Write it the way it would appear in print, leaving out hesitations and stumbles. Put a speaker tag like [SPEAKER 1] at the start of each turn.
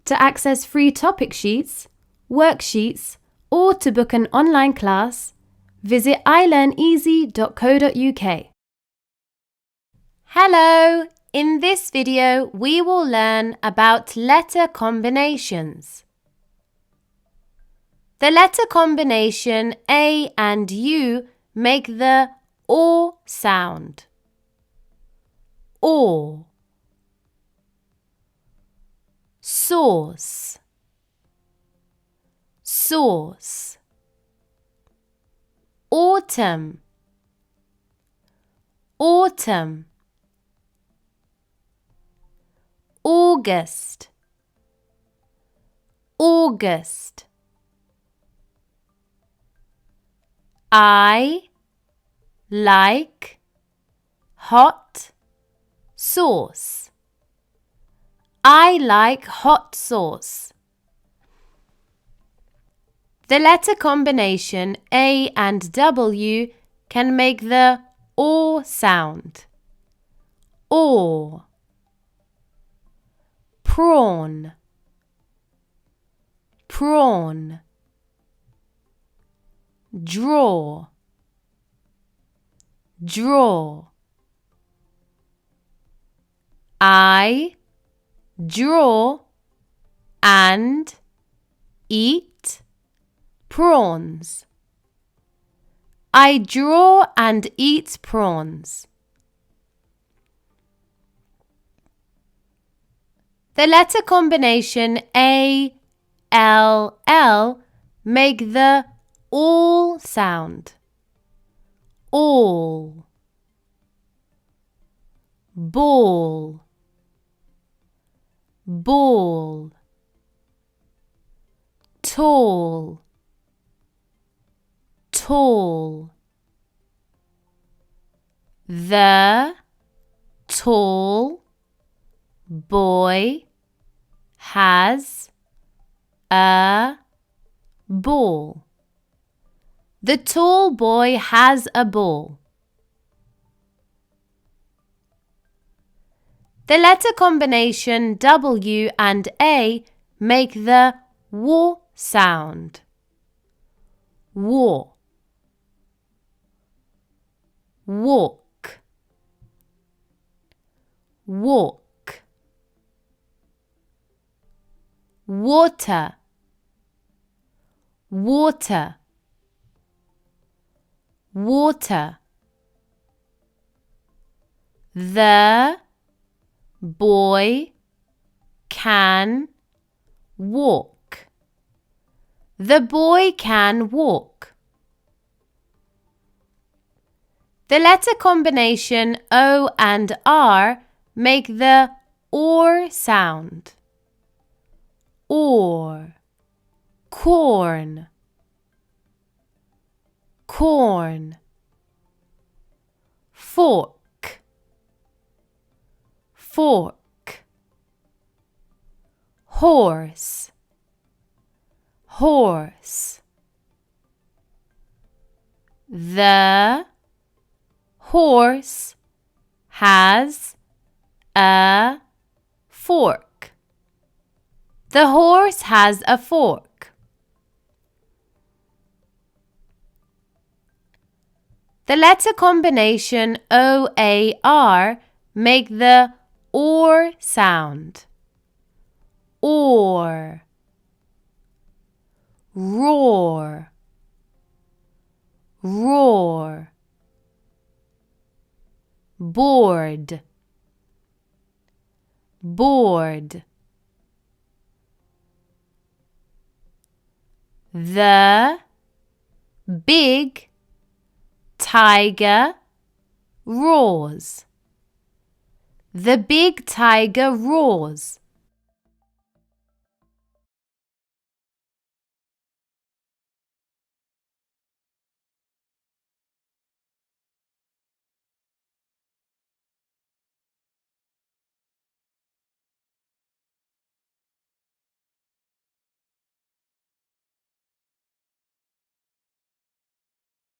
[SPEAKER 1] To access free topic sheets, worksheets, or to book an online class, visit ilearneasy.co.uk. Hello! In this video, we will learn about letter combinations. The letter combination A and U make the O sound. O. Sauce, sauce. Autumn, autumn. August, August. I like hot sauce. I like hot sauce. The letter combination A and W can make the O sound. O. Prawn, prawn. Draw, draw. I draw and eat prawns. I draw and eat prawns. The letter combination A, L, L make the all sound. All. Ball, ball. Tall, tall. The tall boy has a ball. The tall boy has a ball. The letter combination W and A make the W sound. W. Walk, walk. Water, water. Water. The boy can walk. The boy can walk. The letter combination O and R make the OR sound. Or. Corn, corn. Fork, fork. Horse, horse. The horse has a fork. The horse has a fork. The letter combination OAR make the OR sound. Or. Roar, roar. Board, board. The big tiger roars. The big tiger roars.